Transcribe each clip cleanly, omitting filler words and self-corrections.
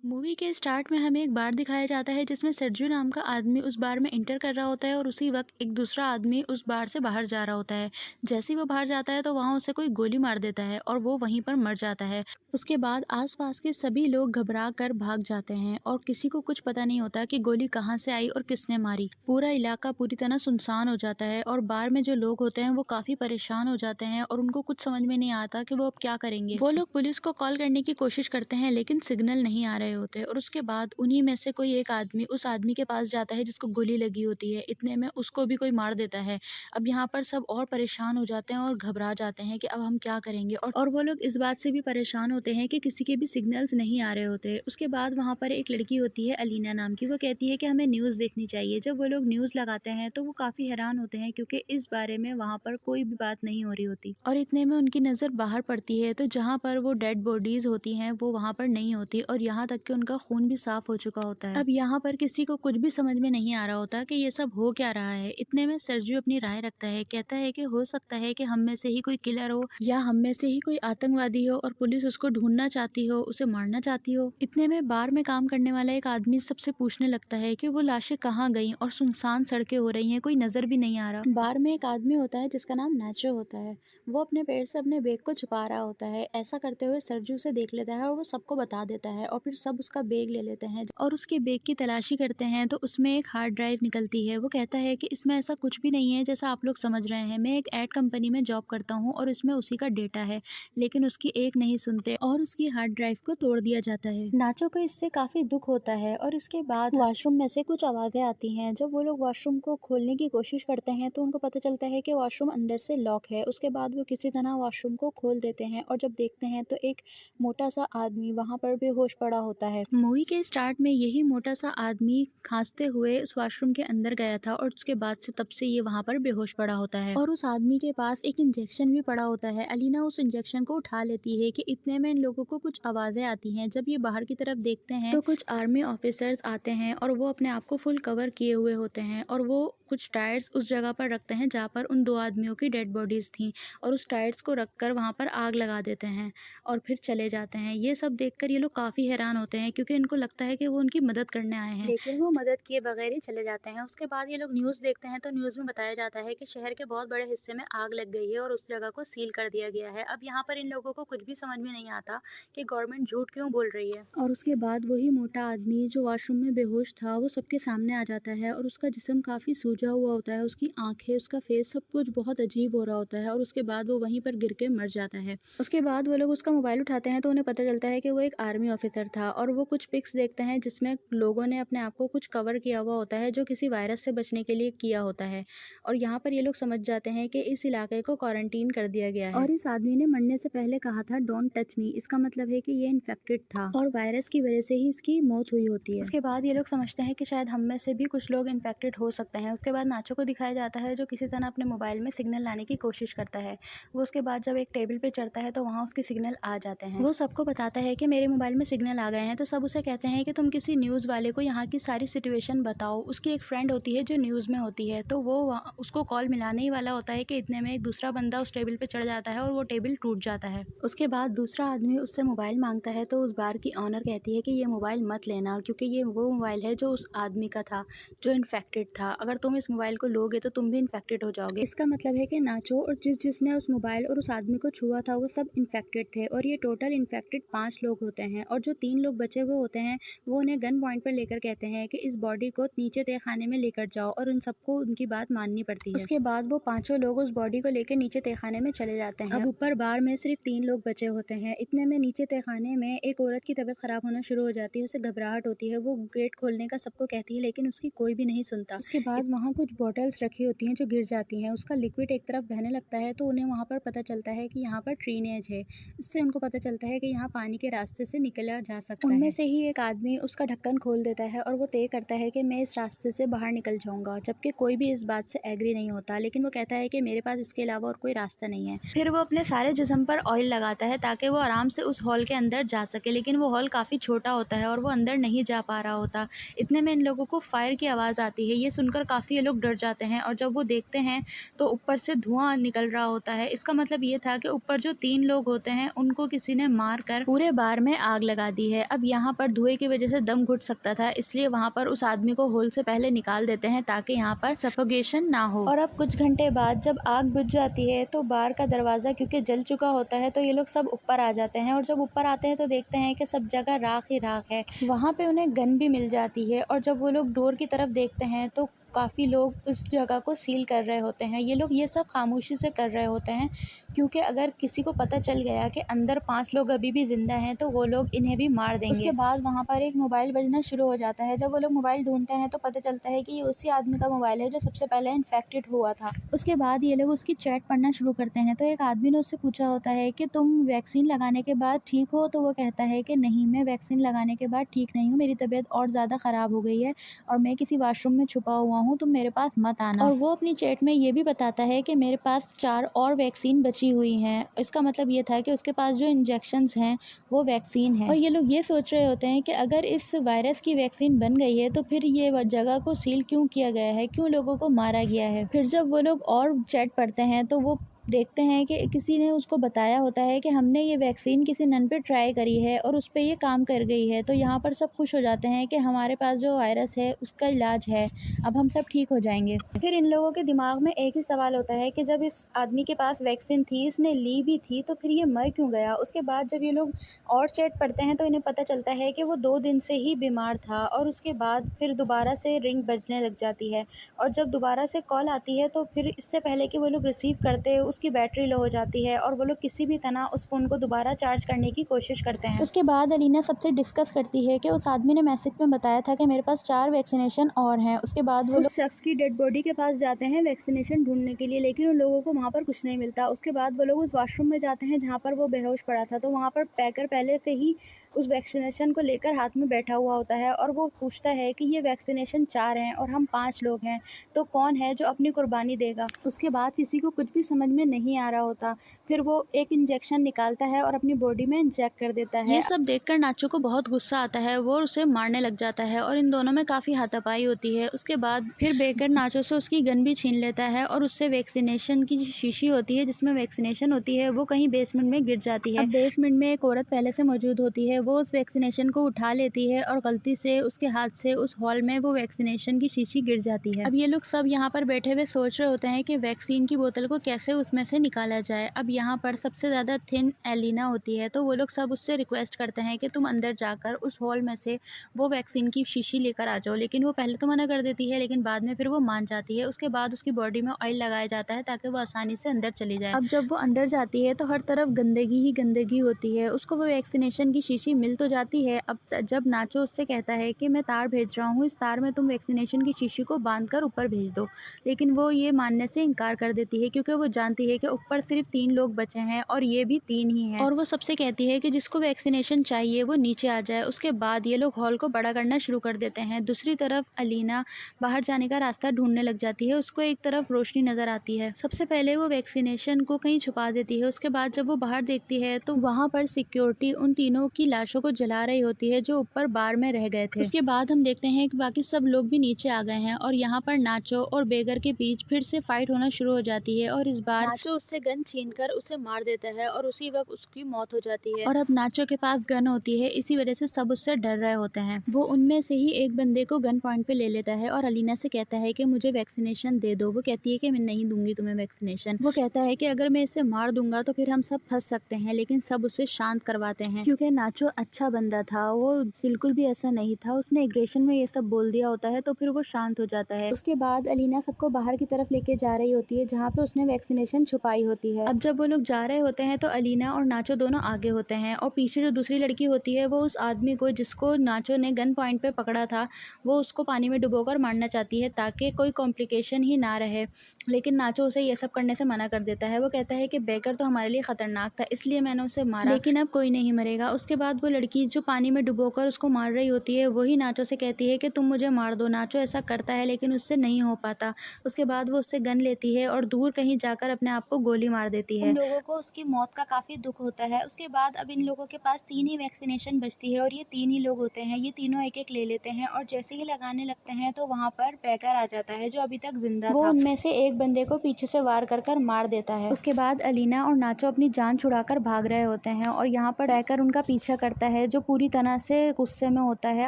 Movie के start में हमें एक बार दिखाया जाता है जिसमें सरजू नाम का आदमी उस बार में एंटर कर रहा होता है और उसी वक्त एक दूसरा आदमी उस बार से बाहर जा रहा होता है। जैसे ही वो बाहर जाता है तो वहाँ उसे कोई गोली मार देता है और वो वहीं पर मर जाता है। उसके बाद आसपास के सभी लोग घबरा कर भाग जाते हैं और किसी को कुछ पता नहीं होता कि गोली कहाँ से आई और किसने मारी। पूरा इलाका पूरी तरह सुनसान हो जाता है और बार में जो लोग होते हैं वो काफी परेशान हो जाते हैं और उनको कुछ समझ में नहीं आता कि वो अब क्या करेंगे। वो लोग पुलिस को कॉल करने की कोशिश करते हैं लेकिन सिग्नल नहीं आ रहे होते और उसके बाद उन्हीं में से कोई एक आदमी उस आदमी के पास जाता है जिसको गोली लगी होती है। इतने में उसको भी कोई मार देता है। अब यहाँ पर सब और परेशान हो जाते हैं और घबरा जाते हैं कि अब हम क्या करेंगे और वो लोग इस बात से भी परेशान होते हैं कि किसी के भी सिग्नल्स नहीं आ रहे होते। उसके बाद वहाँ पर एक लड़की होती है अलीना नाम की, वो कहती है कि हमें न्यूज़ देखनी चाहिए। जब वो लोग न्यूज़ लगाते हैं तो वो काफ़ी हैरान होते हैं क्योंकि इस बारे में वहाँ पर कोई भी बात नहीं हो रही होती और इतने में उनकी नज़र बाहर पड़ती है तो जहाँ पर वो डेड बॉडीज होती हैं वो वहाँ पर नहीं होती और यहाँ तक कि उनका खून भी साफ हो चुका होता है। अब यहाँ पर किसी को कुछ भी समझ में नहीं आ रहा होता कि ये सब हो क्या रहा है। इतने में सरजू अपनी राय रखता है, कहता है कि हो सकता है कि हम में से ही कोई किलर हो या हम में से ही कोई आतंकवादी हो और पुलिस उसको ढूंढना चाहती हो, उसे मारना चाहती हो। इतने में बार में काम करने वाला एक आदमी सबसे पूछने लगता है कि वो लाशें कहाँ गईं और सुनसान सड़कें हो रही हैं, कोई नजर भी नहीं आ रहा। बार में एक आदमी होता है जिसका नाम नाचो होता है। वो अपने पेड़ से अपने बैग को छुपा रहा होता है। ऐसा करते हुए सरजू से देख लेता है और वो सबको बता देता है और फिर सब उसका बैग ले लेते हैं और उसके बैग की तलाशी करते हैं तो उसमें एक हार्ड ड्राइव निकलती है। वो कहता है कि इसमें ऐसा कुछ भी नहीं है जैसा आप लोग समझ रहे हैं। मैं एक एड कंपनी में जॉब करता हूँ और इसमें उसी का डेटा है, लेकिन उसकी एक नहीं सुनते और उसकी हार्ड ड्राइव को तोड़ दिया जाता है। नाचो को इससे काफी दुख होता है और इसके बाद वॉशरूम में से कुछ आवाजें आती हैं। जब वो लोग वॉशरूम को खोलने की कोशिश करते हैं तो उनको पता चलता है कि वॉशरूम अंदर से लॉक है। उसके बाद वो किसी तरह वॉशरूम को खोल देते हैं और जब देखते हैं तो एक मोटा सा आदमी वहां पर बेहोश पड़ा होता है। मूवी के स्टार्ट में यही मोटा सा आदमी खांसते हुए उस वॉशरूम के अंदर गया था और उसके बाद से तब से ये वहां पर बेहोश पड़ा होता है और उस आदमी के पास एक इंजेक्शन भी पड़ा होता है। अलीना उस इंजेक्शन को उठा लेती है कि इतने में इन लोगों को कुछ आवाजें आती हैं। जब ये बाहर की तरफ देखते हैं तो कुछ आर्मी ऑफिसर्स आते हैं और वो अपने आप को फुल कवर किए हुए होते हैं और वो कुछ टायर्स उस जगह पर रखते हैं जहाँ पर उन दो आदमियों की डेड बॉडीज थी और उस टायर्स को रखकर वहां पर आग लगा देते हैं और फिर चले जाते हैं। ये सब देखकर ये लोग काफी हैरान होते हैं क्योंकि इनको लगता है कि वो उनकी मदद करने आए हैं, लेकिन वो मदद किए बगैर ही चले जाते हैं। उसके बाद ये लोग न्यूज़ देखते हैं तो न्यूज़ में बताया जाता है कि शहर के बहुत बड़े हिस्से में आग लग गई है और उस जगह को सील कर दिया गया है। अब यहाँ पर इन लोगों को कुछ भी समझ में नहीं आता कि गवर्नमेंट झूठ क्यों बोल रही है। और उसके बाद वही मोटा आदमी जो वॉशरूम में बेहोश था वो सबके सामने आ जाता है और उसका जिस्म काफी सूजा हुआ होता है, उसकी आंखें, उसका फेस, सब कुछ बहुत अजीब हो रहा होता है और उसके बाद वो वहीं पर गिर के मर जाता है। उसके बाद वो लोग उसका मोबाइल उठाते हैं तो उन्हें पता चलता है कि वो एक आर्मी ऑफिसर था और वो कुछ पिक्स देखते हैं जिसमें लोगों ने अपने आप को कुछ कवर किया हुआ होता है जो किसी वायरस से बचने के लिए किया होता है और यहाँ पर ये लोग समझ जाते हैं कि इस इलाके को क्वारंटीन कर दिया गया है और इस आदमी ने मरने से पहले कहा था डोंट टच मी। इसका मतलब है कि ये इन्फेक्टेड था और वायरस की वजह से ही इसकी मौत हुई होती है। उसके बाद ये लोग समझते हैं कि शायद हम में से भी कुछ लोग इन्फेक्टेड हो सकते हैं। उसके बाद नाचो को दिखाया जाता है जो किसी तरह अपने मोबाइल में सिग्नल लाने की कोशिश करता है। वो उसके बाद जब एक टेबल पे चढ़ता है तो वहाँ उसके सिग्नल आ जाते हैं। वो सबको बताता है कि मेरे मोबाइल में सिग्नल आ गए हैं तो सब उसे कहते हैं कि तुम किसी न्यूज़ वाले को यहाँ की सारी सिचुएशन बताओ। उसकी एक फ्रेंड होती है जो न्यूज़ में होती है तो वो उसको कॉल मिलाने ही वाला होता है कि इतने में एक दूसरा बंदा उस टेबल पे चढ़ जाता है और वो टेबल टूट जाता है। उसके बाद दूसरा आदमी उससे मोबाइल मांगता है तो उस बार की ऑनर कहती है कि ये मोबाइल मत लेना क्योंकि ये वो मोबाइल है जो उस आदमी का था जो इन्फेक्टेड था। अगर तुम इस मोबाइल को लोगे तो तुम भी इन्फेक्टेड हो जाओगे। इसका मतलब है कि नाचो और जिसने उस मोबाइल और उस आदमी को छुआ था वो सब इन्फेक्टेड थे और ये टोटल इन्फेक्टेड 5 लोग होते हैं और जो 3 लोग बचे हुए होते हैं वो उन्हें गन पॉइंट पर लेकर कहते हैं कि इस बॉडी को नीचे तहखाने में लेकर जाओ और उन सबको उनकी बात माननी पड़ती है। उसके बाद वो पांचों लोग उस बॉडी को लेकर नीचे तहखाने में चले जाते हैं। अब ऊपर बार में सिर्फ 3 लोग बचे होते हैं। इतने में नीचे तहखाने में एक औरत की तबीयत खराब होना शुरू हो जाती है, उसे घबराहट होती है। वो गेट खोलने का सबको कहती है लेकिन उसकी कोई भी नहीं सुनता। उसके बाद वहाँ कुछ बॉटल्स रखी होती हैं जो गिर जाती हैं, उसका लिक्विड एक तरफ बहने लगता है तो उन्हें वहाँ पर पता चलता है कि यहाँ पर ड्रेनेज है। इससे उनको पता चलता है कि यहाँ पानी के रास्ते से निकला जा सकता है। उनमें से ही एक आदमी उसका ढक्कन खोल देता है और वो तय करता है कि मैं इस रास्ते से बाहर निकल जाऊंगा, जबकि कोई भी इस बात से एग्री नहीं होता, लेकिन वो कहता है कि मेरे पास इसके अलावा और कोई रास्ता नहीं है। फिर वो अपने सारे जिस्म पर ऑयल लगाता है ताकि वो आराम से उस हॉल के अंदर जा सके, लेकिन वो हॉल काफ़ी छोटा होता है और वो अंदर नहीं जा पा रहा होता। इतने में इन लोगों को फायर की आवाज़ आती है। ये सुनकर काफ़ी काफ़ी ये लोग डर जाते हैं और जब वो देखते हैं तो ऊपर से धुआं निकल रहा होता है। इसका मतलब ये था कि ऊपर जो 3 लोग होते हैं उनको किसी ने मार कर पूरे बार में आग लगा दी है। अब यहाँ पर धुएँ की वजह से दम घुट सकता था, इसलिए वहाँ पर उस आदमी को होल से पहले निकाल देते हैं ताकि यहाँ पर सफोकेशन ना हो। और अब कुछ घंटे बाद जब आग बुझ जाती है तो बार का दरवाज़ा क्योंकि जल चुका होता है तो ये लोग सब ऊपर आ जाते हैं और जब ऊपर आते हैं तो देखते हैं कि सब जगह राख ही राख है। वहाँ पे उन्हें गन भी मिल जाती है और जब वो लोग डोर की तरफ देखते हैं तो काफ़ी लोग उस जगह को सील कर रहे होते हैं। ये लोग ये सब खामोशी से कर रहे होते हैं क्योंकि अगर किसी को पता चल गया कि अंदर 5 लोग अभी भी ज़िंदा हैं तो वो लोग इन्हें भी मार देंगे। उसके बाद वहाँ पर एक मोबाइल बजना शुरू हो जाता है। जब वो लोग मोबाइल ढूंढते हैं तो पता चलता है कि ये उसी आदमी का मोबाइल है जो सबसे पहले इन्फेक्टेड हुआ था। उसके बाद ये लोग उसकी चैट पढ़ना शुरू करते हैं तो एक आदमी ने उससे पूछा होता है कि तुम वैक्सीन लगाने के बाद ठीक हो? तो वो कहता है कि नहीं, मैं वैक्सीन लगाने के बाद ठीक नहीं हूँ, मेरी तबीयत और ज़्यादा ख़राब हो गई है और मैं किसी वॉशरूम में छुपा हुआ हूँ, तुम मेरे पास मत आना। और वो अपनी चैट में ये भी बताता है कि मेरे पास 4 और वैक्सीन बची हुई हैं। इसका मतलब ये था कि उसके पास जो इंजेक्शंस हैं वो वैक्सीन है। और ये लोग ये सोच रहे होते हैं कि अगर इस वायरस की वैक्सीन बन गई है तो फिर ये जगह को सील क्यों किया गया है, क्यों लोगों को मारा गया है। फिर जब वो लोग और चैट पढ़ते हैं तो वो देखते हैं कि किसी ने उसको बताया होता है कि हमने ये वैक्सीन किसी नन पे ट्राई करी है और उस पे ये काम कर गई है। तो यहाँ पर सब खुश हो जाते हैं कि हमारे पास जो वायरस है उसका इलाज है, अब हम सब ठीक हो जाएंगे। फिर इन लोगों के दिमाग में एक ही सवाल होता है कि जब इस आदमी के पास वैक्सीन थी, इसने ली भी थी, तो फिर ये मर क्यों गया। उसके बाद जब ये लोग और चैट पढ़ते हैं तो इन्हें पता चलता है कि वो 2 दिन से ही बीमार था और उसके बाद फिर दोबारा से रिंग बजने लग जाती है और जब दोबारा से कॉल आती है तो फिर इससे पहले कि वो लोग रिसीव करते उसकी बैटरी लो हो जाती है और वो लोग किसी भी तरह उस फ़ोन को दोबारा चार्ज करने की कोशिश करते हैं। उसके बाद अलीना सबसे डिस्कस करती है कि उस आदमी ने मैसेज में बताया था कि मेरे पास 4 वैक्सीनेशन और हैं। उसके बाद वो उस शख्स की डेड बॉडी के पास जाते हैं वैक्सीनेशन ढूंढने के लिए, लेकिन उन लोगों को वहाँ पर कुछ नहीं मिलता। उसके बाद वो लोग उस वॉशरूम में जाते हैं जहाँ पर वो बेहोश पड़ा था, तो वहाँ पर पैकर पहले से ही उस वैक्सीनेशन को लेकर हाथ में बैठा हुआ होता है और वो पूछता है कि ये वैक्सीनेशन 4 हैं और हम 5 लोग हैं, तो कौन है जो अपनी कुर्बानी देगा। उसके बाद किसी को कुछ भी समझ में नहीं आ रहा होता। फिर वो एक इंजेक्शन निकालता है और अपनी बॉडी में इंजेक्ट कर देता है। ये सब देखकर नाचो को बहुत गुस्सा आता है, वो उसे मारने लग जाता है और इन दोनों में काफ़ी हाथापाई होती है। उसके बाद फिर बेकर नाचो से उसकी गन भी छीन लेता है और उससे वैक्सीनेशन की शीशी होती है जिसमें वैक्सीनेशन होती है वो कहीं बेसमेंट में गिर जाती है। अब बेसमेंट में एक औरत पहले से मौजूद होती है, वो उस वैक्सीनेशन को उठा लेती है और गलती से उसके हाथ से उस हॉल में वो वैक्सीनेशन की शीशी गिर जाती है। अब ये लोग सब यहाँ पर बैठे हुए सोच रहे होते हैं कि वैक्सीन की बोतल को कैसे उसमें से निकाला जाए। अब यहाँ पर सबसे ज़्यादा थिन एलिना होती है, तो वो लोग सब उससे रिक्वेस्ट करते हैं कि तुम अंदर जाकर उस हॉल में से वो वैक्सीन की शीशी लेकर आ जाओ, लेकिन वो पहले तो मना कर देती है लेकिन बाद में फिर वो मान जाती है। उसके बाद उसकी बॉडी में ऑयल लगाया जाता है ताकि वो आसानी से अंदर चली जाए। अब जब वो अंदर जाती है तो हर तरफ गंदगी ही गंदगी होती है। उसको वो वैक्सीनेशन की शीशी मिल तो जाती है। अब जब नाचो उससे कहता है कि मैं तार भेज रहा हूँ, इस तार में तुम वैक्सीनेशन की शीशी को बांध कर ऊपर भेज दो, लेकिन वो ये मानने से इनकार कर देती है क्योंकि वो जानती है कि ऊपर सिर्फ 3 लोग बचे हैं और ये भी 3 ही हैं। और वो सबसे कहती है कि जिसको वैक्सीनेशन चाहिए वो नीचे आ जाए। उसके बाद ये लोग हॉल को बड़ा करना शुरू कर देते हैं। दूसरी तरफ अलीना बाहर जाने का रास्ता ढूंढने लग जाती है। उसको एक तरफ रोशनी नजर आती है। सबसे पहले वो वैक्सीनेशन को कहीं छुपा देती है। उसके बाद जब वो बाहर देखती है तो वहाँ पर सिक्योरिटी उन तीनों की लाशों को जला रही होती है जो ऊपर बार में रह गए थे। उसके बाद हम देखते हैं कि बाकी सब लोग भी नीचे आ गए हैं और यहाँ पर नाचो और बेगर के बीच फिर से फाइट होना शुरू हो जाती है और इस बार नाचो उससे गन छीनकर उसे मार देता है और उसी वक्त उसकी मौत हो जाती है। और अब नाचो के पास गन होती है, इसी वजह से सब उससे डर रहे होते हैं। वो उनमें से ही एक बंदे को गन पॉइंट पे ले लेता है और अलीना से कहता है कि मुझे वैक्सीनेशन दे दो। वो कहती है कि मैं नहीं दूंगी तुम्हें वैक्सीनेशन। वो कहता है कि अगर मैं इसे मार दूंगा तो फिर हम सब फंस सकते हैं, लेकिन सब उसे शांत करवाते हैं क्योंकि नाचो अच्छा बंदा था, वो बिल्कुल भी ऐसा नहीं था। उसने एग्रेशन में ये सब बोल दिया होता है तो फिर वो शांत हो जाता है। उसके बाद अलीना सबको बाहर की तरफ लेके जा रही होती है जहाँ पे उसने वैक्सीनेशन छुपाई होती है। अब जब वो लोग जा रहे होते हैं तो अलीना और नाचो दोनों आगे होते हैं और पीछे जो दूसरी लड़की होती है वो उस आदमी को जिसको नाचो ने गन पॉइंट पे पकड़ा था वो उसको पानी में डुबोकर मारना चाहती है ताकि कोई कॉम्प्लिकेशन ही ना रहे, लेकिन नाचो उसे ये सब करने से मना कर देता है। वो कहता है कि बेकर तो हमारे लिए खतरनाक था इसलिए मैंने उसे मारा, लेकिन अब कोई नहीं मरेगा। उसके बाद वो लड़की जो पानी में डुबोकर उसको मार रही होती है, वही नाचो से कहती है कि तुम मुझे मार दो। नाचो ऐसा करता है लेकिन उससे नहीं हो पाता। उसके बाद वो उससे गन लेती है और दूर कहीं जाकर अपने आप को गोली मार देती है। उन लोगों को उसकी मौत का काफ़ी दुःख होता है। उसके बाद अब इन लोगों के पास 3 ही वैक्सीनेशन बचती है और ये 3 ही लोग होते हैं। ये तीनों एक-एक ले लेते हैं और जैसे ही लगाने लगते हैं तो वहाँ पर पैकर आ जाता है जो अभी तक ज़िंदा था। वो उनमें से एक बंदे को पीछे से वार कर कर मार देता है। उसके बाद अलीना और नाचो अपनी जान छुड़ाकर भाग रहे होते हैं और यहाँ पर पैकर उनका पीछा करता है जो पूरी तरह से गुस्से में होता है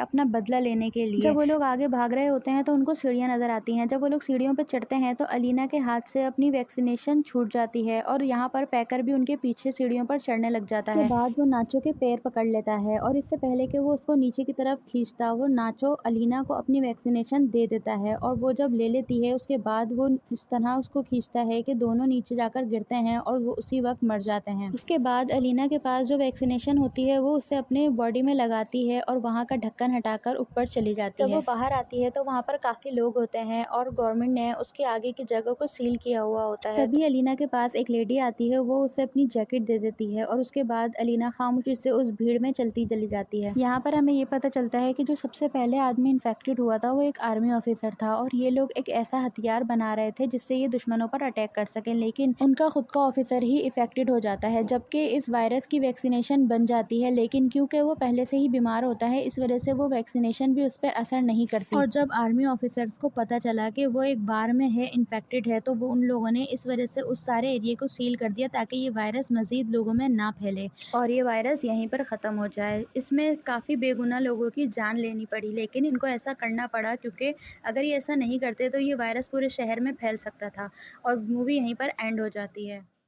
अपना बदला लेने के लिए। जब वो लोग आगे भाग रहे होते हैं तो उनको सीढ़ियाँ नज़र आती हैं। जब वो लोग सीढ़ियों पर चढ़ते हैं तो अलीना के हाथ से अपनी वैक्सीनेशन छूट जाती है और यहाँ पर पैकर भी उनके पीछे सीढ़ियों पर चढ़ने लग जाता है। उसके बाद वो नाचो के पैर पकड़ लेता है और इससे पहले कि वो उसको नीचे की तरफ खींचता, वो नाचो अलीना को अपनी वैक्सीनेशन दे देता है और वो जब ले लेती है उसके बाद वो इस तरह उसको खींचता है कि दोनों नीचे जाकर गिरते हैं और वो उसी वक्त मर जाते हैं। उसके बाद अलीना के पास जो वैक्सीनेशन होती है वो उसे अपने बॉडी में लगाती है और वहाँ का ढक्कन हटाकर ऊपर चली जाती है। जब वो बाहर आती है तो वहाँ पर काफ़ी लोग होते हैं और गवर्नमेंट ने उसके आगे की जगह को सील किया हुआ होता है। तभी अलीना के पास एक लेडी आती है, वो उसे अपनी जैकेट दे देती है और उसके बाद अलीना खामोशी से उस भीड़ में चलती चली जाती है। यहाँ पर हमें ये पता चलता है कि जो सबसे पहले आदमी इन्फेक्टेड हुआ था वो एक आर्मी ऑफिसर था और ये लोग एक ऐसा हथियार बना रहे थे जिससे ये दुश्मनों पर अटैक कर सकें, लेकिन उनका खुद का ऑफिसर ही इफेक्टेड हो जाता है। जबकि इस वायरस की वैक्सीनेशन बन जाती है, लेकिन क्योंकि वो पहले से ही बीमार होता है इस वजह से वो वैक्सीनेशन भी उस पर असर नहीं करती। और जब आर्मी ऑफिसर्स को पता चला कि वो एक बार में है इन्फेक्टेड है तो वो उन लोगों ने इस वजह से उस सारे एरिया को सील कर दिया ताकि ये वायरस मजीद लोगों में ना फैले और ये वायरस यहीं पर ख़त्म हो जाए। इसमें काफ़ी बेगुनाह लोगों की जान लेनी पड़ी, लेकिन इनको ऐसा करना पड़ा क्योंकि अगर ये ऐसा नहीं करते तो ये वायरस पूरे शहर में फैल सकता था और मूवी यहीं पर एंड हो जाती है।